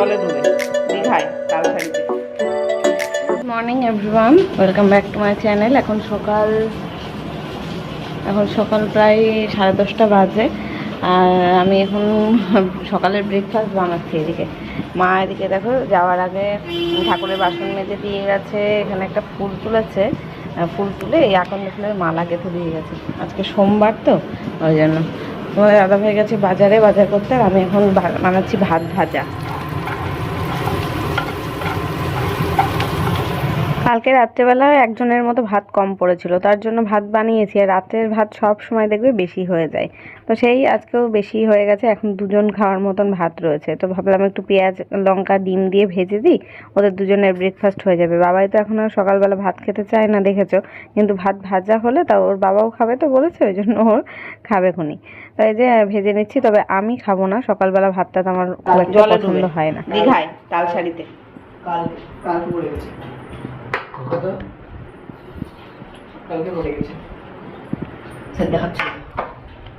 জলে ডুবে দীঘায় তালসারিতে। Good morning everyone, welcome back to my channel. এখন সকাল প্রায় 10:30 বাজে। আর আমি এখন সকালের ব্রেকফাস্ট বানাচ্ছি। এদিকে মা এদিকে দেখো যাওয়ার আগে ঠাকুরের বাসন মেজে দিয়ে গেছে। এখানে একটা ফুল তুলেছে, ফুল তুলে এই আকন্দ ফুলের মালা গেঁথে দিয়ে গেছে। আজকে সোমবার তো ওই জন্য। তোমাদের দাদা ভাই গেছে বাজার করতে, আর আমি এখন বানাচ্ছি ভাত ভাজা। কালকে রাত্রেবেলায় একজনের মতো ভাত কম পড়েছিল, তার জন্য ভাত বানিয়েছি। আর রাতের ভাত সব সময় দেখবে বেশি হয়ে যায়, তো সেই আজকেও বেশি হয়ে গেছে। এখন দুজন খাওয়ার মতন ভাত রয়েছে, তো ভাবলাম একটু পেঁয়াজ লঙ্কা ডিম দিয়ে ভেজে দিই, ওদের দুজনের ব্রেকফাস্ট হয়ে যাবে। বাবাই তো এখন আর সকালবেলা ভাত খেতে চায় না দেখেছো, কিন্তু ভাত ভাজা হলে তা ওর বাবাও খাবে তো বলেছে, ওই জন্য ওর খাবে খুনি। তাই যে ভেজে নিচ্ছি, তবে আমি খাবো না সকালবেলা ভাতটা, তো আমার খুব একটা পছন্দ হয় না। দীঘায় তালসারিতে কাল পড়ে গেছে,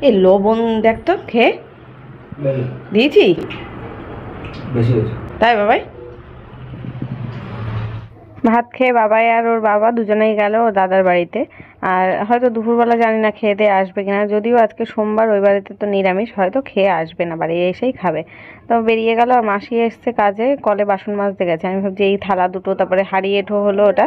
এই লবণ দেখতো খেয়ে দিয়েছি তাই বাবাই। ভাত খেয়ে বাবাই আর ওর বাবা দুজনেই গেল ওর দাদার বাড়িতে। আর হয়তো দুপুরবেলা জানি না খেয়ে দিয়ে আসবে কিনা, যদিও আজকে সোমবার, ওই বাড়িতে তো নিরামিষ, হয়তো খেয়ে আসবে না, বাড়ি এসেই খাবে। তো বেরিয়ে গেল। আর মাসি এসছে কাজে, কলে বাসন মাজতে গেছে। আমি ভাবছি এই থালা দুটো, তারপরে হাঁড়ি এঁঠো হলো, ওটা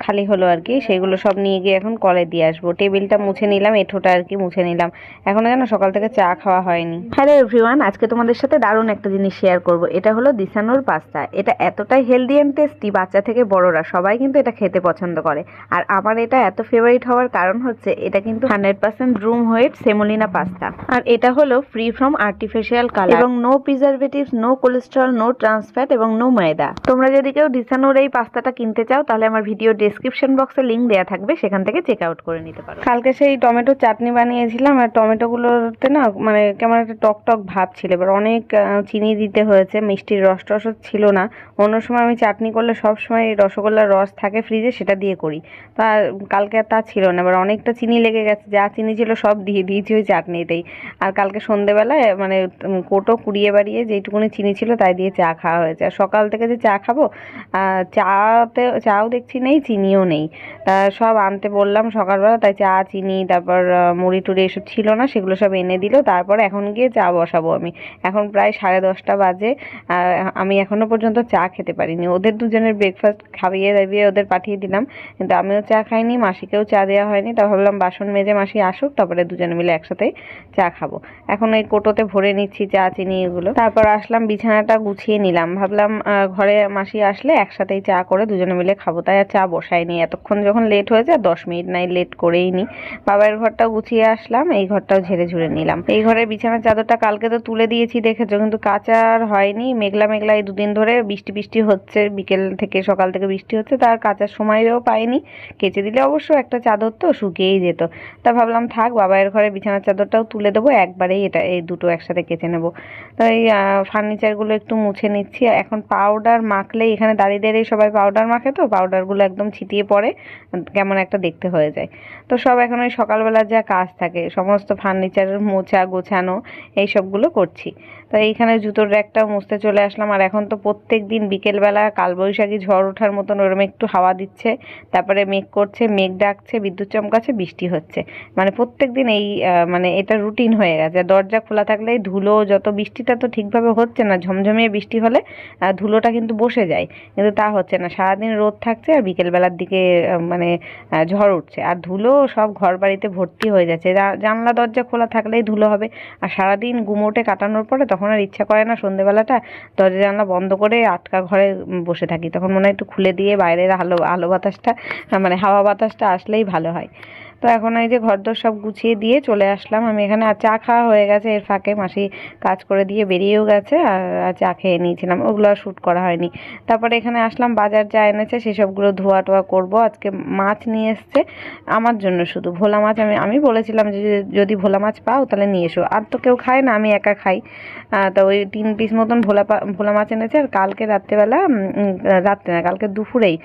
খালি হলো আর কি, সেগুলো সব নিয়ে গিয়ে এখন কলে দিয়ে আসবো। টেবিলটা মুছে নিলাম, এঁঠোটা আর কি মুছে নিলাম। এখনো যেন সকাল থেকে চা খাওয়া হয়নি। হ্যালো এভরিওয়ান, আজকে তোমাদের সাথে দারুণ একটা জিনিস শেয়ার করব। এটা হলো দিশানোর পাস্তা। এটা এতটাই হেলদি অ্যান্ড টেস্টি, বাচ্চা থেকে বড়রা সবাই কিন্তু এটা খেতে পছন্দ করে। আর আমার এটা এত ফেভারিট হওয়ার কারণ হচ্ছে এটা কিন্তু 100% রুম হোয়েট সেমোলিনা পাস্তা। আর এটা হলো ফ্রি ফ্রম আর্টিফিশিয়াল কালার এবং no preservatives, no cholesterol, no trans fat এবং নো ময়দা। তোমরা যদি কেউ দিশানোর এই পাস্তাটা কিনতে চাও, তাহলে আমার ভিডিও ডেসক্রিপশন বক্সে লিংক দেওয়া থাকবে, সেখান থেকে চেক আউট করে নিতে পারো। কালকে সেই টমেটো চাটনি বানিয়েছিলাম, আর টমেটোগুলোতে না মানে কেমন একটা টক টক ভাব ছিল। এবার অনেক চিনি দিতে হয়েছে, মিষ্টির রস টস ছিল না। অন্য সময় আমি চাটনি করলে সব সময় রসগোল্লার রস থাকে ফ্রিজে, সেটা দিয়ে করি। তা কালকে তা ছিল না, এবার অনেকটা চিনি লেগে গেছে। যা চিনি ছিল সব দিয়ে দিয়েছি ওই চাটনিতেই। আর কালকে সন্ধেবেলায় মানে কোটো কুড়িয়ে বাড়িয়ে যেইটুকুনি চিনি ছিল তাই দিয়ে চা খাওয়া হয়েছে। আর সকাল থেকে যে চা খাবো, চাও দেখছি নেই, চিনিও নেই। তা সব আনতে বললাম সকালবেলা, তাই চা চিনি তারপর মুড়ি টুড়ি এসব ছিল না, সেগুলো সব এনে দিল। তারপর এখন গিয়ে চা বসাবো আমি। এখন প্রায় 10:30 বাজে, আমি এখনো পর্যন্ত চা খেতে পারিনি। ওদের দুজনের ব্রেকফাস্ট খাইয়ে দাবিয়ে ওদের পাঠিয়ে দিলাম, কিন্তু আমিও চা খাইনি, মাসিকেও চা দেওয়া হয়নি। তা ভাবলাম বাসন মেজে মাসি আসুক, তারপরে দুজনে মিলে একসাথে চা খাবো। এখন এই কোটোতে ভরে নিচ্ছি চা চিনি এগুলো। তারপর আসলাম, বিছানাটা গুছিয়ে নিলাম। ভাবলাম ঘরে মাসি আসলে একসাথেই চা করে দুজনে মিলে খাবো, তাই আর চা বসাইনি। এতক্ষণ যখন লেট হয়েছে, 10 মিনিট নাই লেট করেই নি। বাবার ঘরটাও গুছিয়ে আসলাম, এই ঘরটাও ঝেড়ে ঝুড়ে নিলাম। এই ঘরের বিছানার চাদরটা কালকে তো তুলে দিয়েছি দেখেছো, কিন্তু কাচা আর হয়নি। মেঘলা মেঘলা এই দুদিন ধরে বৃষ্টি হচ্ছে, বিকেল থেকে সকাল থেকে বৃষ্টি হচ্ছে, তার কাচার সময়ও পাইনি। কেচে দিলে অবশ্য একটা চাদর তো শুকিয়েই যেত। তা ভাবলাম থাক, বাবাইয়ের ঘরে বিছানার চাদরটাও তুলে দেবো একবারেই, এই দুটো একসাথে কেচে নেবো। তো এই ফার্নিচারগুলো একটু মুছে নিচ্ছি। এখন পাউডার মাখলেই, এখানে দাঁড়িয়ে দাঁড়িয়ে সবাই পাউডার মাখে, তো পাউডারগুলো একদম ছিটিয়ে পড়ে, কেমন একটা দেখতে হয়ে যায়। তো সব এখন ওই সকালবেলার যা কাজ থাকে, সমস্ত ফার্নিচার মোছা গোছানো এই সবগুলো করছি। তো এইখানে জুতোর র্যাকটাও মুছতে চলে আসলাম। আর এখন তো প্রত্যেক দিন বিকেলবেলা কালবৈশাখী ঝড় ওঠার মতন ওরকম একটু হাওয়া দিচ্ছে, তারপরে মেঘ করছে, মেঘ ডাকছে, বিদ্যুৎ চমকাচ্ছে, বৃষ্টি হচ্ছে। মানে প্রত্যেক দিন এই মানে এটা রুটিন হয়ে গেছে। দরজা খোলা থাকলে ধুলো যত, বৃষ্টিটা তো ঠিকভাবে হচ্ছে না, ঝমঝমিয়ে বৃষ্টি হলে ধুলোটা কিন্তু বসে যায়, কিন্তু তা হচ্ছে না। সারাদিন রোদ থাকছে আর বিকেলবেলার দিকে মানে ঝড় উঠছে, আর ধুলো সব ঘর বাড়িতে ভর্তি হয়ে যাচ্ছে। জানলা দরজা খোলা থাকলেই ধুলো হবে। আর সারাদিন গুমোটে কাটানোর পরে তখন আর ইচ্ছা করে না সন্ধেবেলাটা দরজা জানলা বন্ধ করে আটকা ঘরে বসে থাকি। তখন মনে হয় একটু খুলে দিয়ে বাইরের আলো বাতাসটা, মানে হাওয়া বাতাসটা আসলেই ভালো হয়। তো এখন এই যে ঘরদোর সব গুছিয়ে দিয়ে চলে আসলাম আমি এখানে। আর চা খাওয়া হয়ে গেছে, এর ফাঁকে মাসি কাজ করে দিয়ে বেরিয়েও গেছে, আর চা খেয়ে নিয়েছিলাম, ওগুলো আর শ্যুট করা হয়নি। তারপরে এখানে আসলাম, বাজার যা এনেছে সেসবগুলো ধোয়া টোয়া করবো। আজকে মাছ নিয়ে এসছে আমার জন্য, শুধু ভোলা মাছ। আমি বলেছিলাম যে যদি ভোলা মাছ পাও তাহলে নিয়ে এসো, আর তো কেউ খায় না, আমি একা খাই। তো ওই 3 পিস মতন ভোলা মাছ এনেছে। আর কালকে রাত্রেবেলা, রাত্রে না কালকে দুপুরেই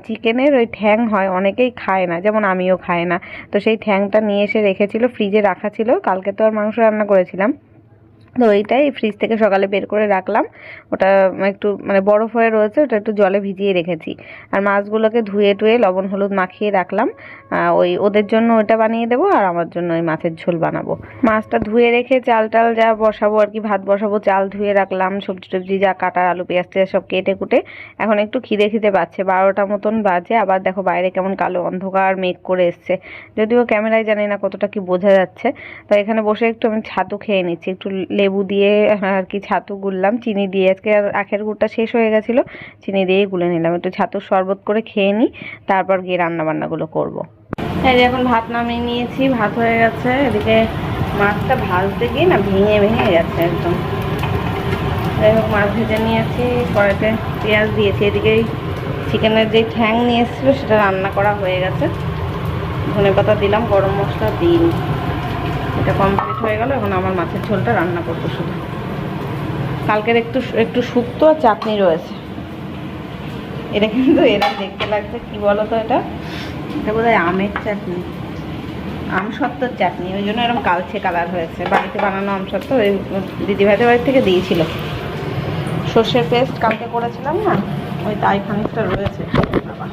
চিকেনের ওই ঠ্যাং হয়, অনেকেই খায় না, যেমন আমিও খাই না। তো সেই ঠ্যাংটা নিয়ে এসে রেখেছিল, ফ্রিজে রাখা ছিল। কালকে তো আর মাংস রান্না করেছিলাম, তো ওইটাই ফ্রিজ থেকে সকালে বের করে রাখলাম, ওটা একটু মানে বরফ হয়ে রয়েছে, ওটা একটু জলে ভিজিয়ে রেখেছি। আর মাছগুলোকে ধুয়ে টুয়ে লবণ হলুদ মাখিয়ে রাখলাম, ওই ওদের জন্য ওটা বানিয়ে দেবো আর আমার জন্য ওই মাছের ঝোল বানাবো। মাছটা ধুয়ে রেখে চাল টাল যা বসাবো আর কি, ভাত বসাবো, চাল ধুয়ে রাখলাম, সবজি টবজি যা কাটার আলু পেঁয়াজ টেয়াজ সব কেটে কুটে। এখন একটু খিদে পাচ্ছে, 12টা মতন বাজে। আবার দেখো বাইরে কেমন কালো অন্ধকার মেঘ করে এসছে, যদিও ক্যামেরায় জানি না কতটা কি বোঝা যাচ্ছে। তো এখানে বসে একটু আমি ছাতু খেয়ে নিচ্ছি, একটু লেবু দিয়ে আর কি ছাতু গুললাম, চিনি দিয়ে। আজকে আর আখের গুড়টা শেষ হয়ে গেছিলো, চিনি দিয়েই গুলে নিলাম। একটু ছাতুর শরবত করে খেয়ে নিই, তারপর গিয়ে রান্না বান্নাগুলো করবো। এই যে এখন ভাত নামিয়ে নিয়েছি, ভাত হয়ে গেছে। এদিকে মাছটা ভাজতে গিয়ে না ভেঙে গেছে একদম। যাই হোক মাছ ভেজে নিয়েছি, কড়াইতে পেঁয়াজ দিয়েছি। এদিকে চিকেনের যে ঠ্যাং নিয়ে এসেছিলো সেটা রান্না করা হয়ে গেছে, ধনেপাতা দিলাম, গরম মশলা দিইনি। এটা কমপ্লিট হয়ে গেল। এখন আমার মাছের ঝোলটা রান্না করবো শুধু। কালকের একটু শুক্তো আর চাটনি রয়েছে। এটা কিন্তু এরা দেখতে লাগছে কি বলো তো, এটা বোধহয় আমের চাটনি, আমসত্ত্বর চাটনি, ওই জন্য এরকম কালচে কালার হয়েছে। বাড়িতে বানানো আমসত্ত্ব, ওই দিদিভাইদের বাড়ি থেকে দিয়েছিল। সর্ষের পেস্ট কালকে করেছিলাম না, ওই তাই খানিকটা রয়েছে। বাবা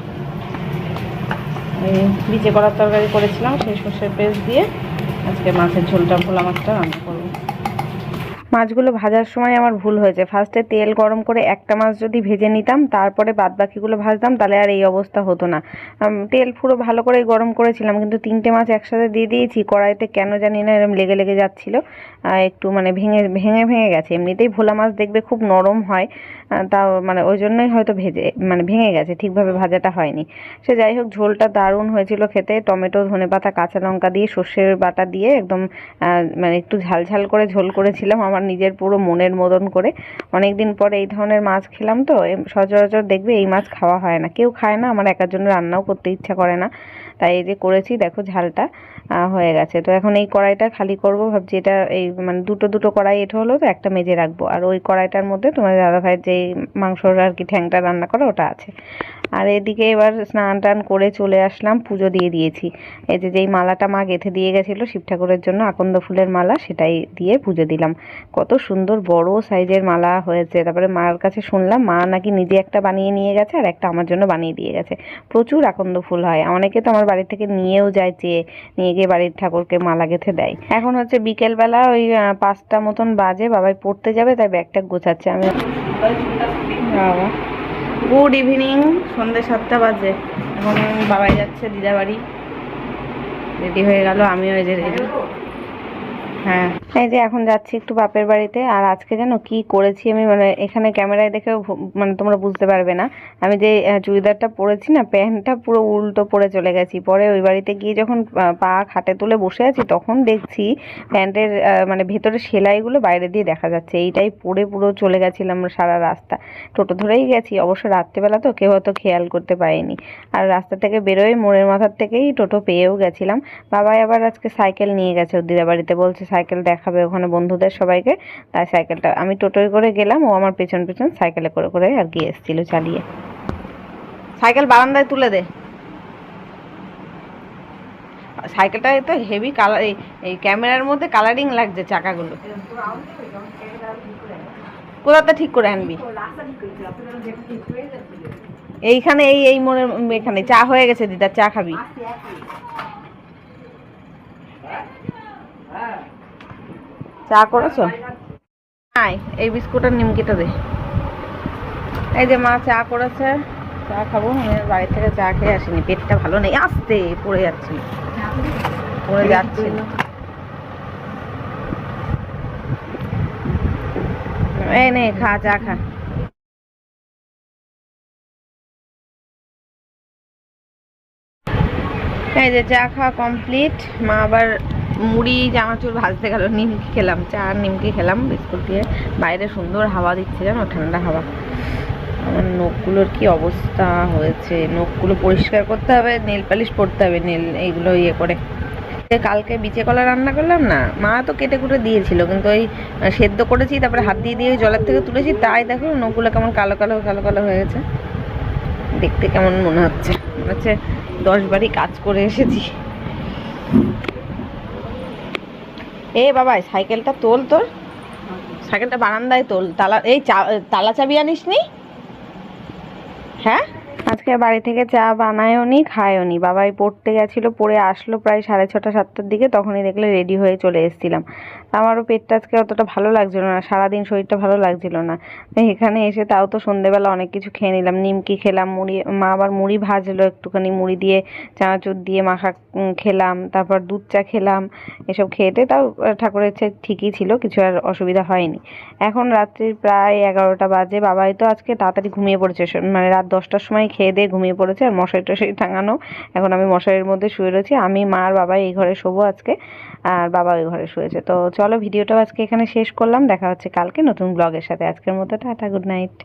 ওই বিচে করার তরকারি করেছিলাম, সেই সর্ষের পেস্ট দিয়ে আজকে মাছের ঝোলটা, ভোলা মাছটা রান্না করবো। মাছগুলো ভাজার সময় আমার ভুল হয়েছে, ফার্স্টে তেল গরম করে একটা মাছ যদি ভেজে নিতাম, তারপরে বাদবাকিগুলো ভাজতাম, তাহলে আর এই অবস্থা হতো না। তেল পুরো ভালো করেই গরম করেছিলাম, কিন্তু 3টে মাছ একসাথে দিয়ে দিয়েছি। কড়াইতে কেন জানি না এরকম লেগে যাচ্ছিলো, একটু মানে ভেঙে গেছে। এমনিতেই ভোলা মাছ দেখবে খুব নরম হয়, তাও মানে ওই জন্যই হয়তো ভেঙে গেছে, ঠিকভাবে ভাজাটা হয়নি। সে যাই হোক, ঝোলটা দারুণ হয়েছিল খেতে। টমেটো, ধনেপাতা, কাঁচা লঙ্কা দিয়ে, সর্ষের বাটা দিয়ে একদম মানে একটু ঝাল করে ঝোল করেছিলাম, আমার নিজের পুরো মনের মতন করে। অনেকদিন পরে এই ধরনের মাছ খেলাম, তো সচরাচর দেখবে এই মাছ খাওয়া হয় না, কেউ খায় না, আমার একার জন্য রান্নাও করতে ইচ্ছা করে না। তাই এই যে করেছি, দেখো ঝালটা হয়ে গেছে। তো এখন এই কড়াইটা খালি করব ভাবছি। এটা এই মানে দুটো কড়াই এটা হলো, তো একটা মেজে রাখবো। আর ওই কড়াইটার মধ্যে তোমার দাদাভাইয়ের যেই মাংসর আর কি ঠ্যাংটা রান্না করা ওটা আছে। আর এদিকে এবার স্নান টান করে চলে আসলাম, পুজো দিয়ে দিয়েছি। এই যে যেই মালাটা মা গেঁথে দিয়ে গেছিলো শিব ঠাকুরের জন্য, আকন্দ ফুলের মালা, সেটাই দিয়ে পুজো দিলাম। কত সুন্দর বড় সাইজের মালা হয়েছে। তারপরে মার কাছে শুনলাম মা নাকি নিজে একটা বানিয়ে নিয়ে গেছে, আর একটা আমার জন্য বানিয়ে দিয়ে গেছে। প্রচুর আকন্দ ফুল হয়, অনেকে তো আমার বাড়ি থেকে নিয়েও যায়, চেয়ে নিয়ে গিয়ে বাড়ির ঠাকুরকে মালা গেঁথে দেয়। এখন হচ্ছে বিকেলবেলা ওই 5টা মতন বাজে, বাবাই পড়তে যাবে, তাই ব্যাগটা গোছাচ্ছে। আমি বাবা গুড ইভিনিং, সন্ধ্যে 7টা বাজে। এখন বাবাই যাচ্ছে দিদা বাড়ি, রেডি হয়ে গেল, আমিও এই যে রেডি। হ্যাঁ, এই যে এখন যাচ্ছি একটু বাপের বাড়িতে। আর আজকে জানো কি করেছি আমি, মানে এখানে ক্যামেরায় দেখে মানে তোমরা বুঝতে পারবে না। আমি যে চুড়িদারটা পরেছি না, প্যান্টটা পুরো উল্টো পরে চলে গেছি। পরে ওই বাড়িতে গিয়ে যখন পা খাটে তুলে বসে আছি, তখন দেখছি প্যান্টের মানে ভেতরে সেলাইগুলো বাইরে দিয়ে দেখা যাচ্ছে। এইটাই পরে পুরো চলে গেছিলাম সারা রাস্তা, টোটো ধরেই গেছি। অবশ্য রাত্রেবেলা তো কেউ হয়তো খেয়াল করতে পারেনি। আর রাস্তা থেকে বেরোয় মোড়ের মাথার থেকেই টোটো পেয়েও গেছিলাম। বাবাই আবার আজকে সাইকেল নিয়ে গেছে ওর দিদা বাড়িতে, বলছে সাইকেল দেখাবে ওখানে বন্ধুদের সবাইকে। তাই সাইকেলটা আমি টোটোয় করে গেলাম, ও আমার পেছন সাইকেলে করে আর কি এসেছিল চালিয়ে। সাইকেল বারান্দায় তুলে দে। সাইকেলটা তো হেভি কালার, এই ক্যামেরার মধ্যে কালারিং লাগছে চাকাগুলো। কোথাতে ঠিক করে আনবি? এইখানে এই মোড়ের এখানে। চা হয়ে গেছে দিদা, চা খাবি? চা করেছো? এই বিস্কুট আর নিমকিটা দে। এই যে মা চা করেছে, চা খাবো। আমি বাড়ি থেকে চা খেয়ে আসিনি, পেটটা ভালো নেই, আসতে পড়ে যাচ্ছি। এই নে খা, চা খা। এই যে চা খাওয়া কমপ্লিট। মা আবার মুড়ি চানাচুর ভাজতে গেল, নিমকি খেলাম, চা আর নিমকি খেলাম বিস্কুট দিয়ে। বাইরে সুন্দর হাওয়া দিচ্ছে জানো, ঠান্ডা হাওয়া। আমার নখগুলোর কি অবস্থা হয়েছে, নখগুলো পরিষ্কার করতে হবে, নেল পালিশ পরতে হবে, নেল এইগুলো ইয়ে করে। কালকে বিচে কলা রান্না করলাম না, মা তো কেটে কুটে দিয়েছিল, কিন্তু ওই সেদ্ধ করেছি, তারপরে হাত দিয়ে ওই জলের থেকে তুলেছি, তাই দেখো নখগুলো কেমন কালো কালো হয়ে গেছে। দেখতে কেমন মনে হচ্ছে 10 বারই কাজ করে এসেছি। এ বাবা সাইকেলটা তোল তোর। সাইকেলটা বারান্দায় তোল, তালা চাবি আনিস নি? হ্যাঁ, আজকে বাড়ি থেকে চা বানায়ও নি খায়ও নি। বাবাই পড়তে গেছিলো, পড়ে আসলো প্রায় 6:30 7টার দিকে, তখনই দেখলে রেডি হয়ে চলে এসেছিলাম। আমারও পেটটা আজকে অতটা ভালো লাগছিল না, সারাদিন শরীরটা ভালো লাগছিল না। এখানে এসে তাও তো সন্ধেবেলা অনেক কিছু খেয়ে নিলাম, নিমকি খেলাম, মুড়ি, মা আবার মুড়ি ভাজলো একটুখানি, মুড়ি দিয়ে চানাচুর দিয়ে মাখা খেলাম, তারপর দুধ চা খেলাম। এসব খেতে তাও ঠাকুরের ইচ্ছে ঠিকই ছিল, কিছু আর অসুবিধা হয়নি। এখন রাত্রির প্রায় 11টা বাজে। বাবাই তো আজকে তাড়াতাড়ি ঘুমিয়ে পড়েছে, মানে রাত 10টার সময় খেয়ে দিয়ে ঘুমিয়ে পড়েছে, আর মশারি টশারি টাঙানো। এখন আমি মশারির মধ্যে শুয়ে রয়েছি, আমি, মা আর বাবাই এই ঘরে শোবো আজকে, আর বাবা ওই ঘরে শুয়েছে। তো চলো ভিডিওটাও আজকে এখানে শেষ করলাম, দেখা হচ্ছে কালকে নতুন ব্লগের সাথে। আজকের মতো টাটা, গুড নাইট।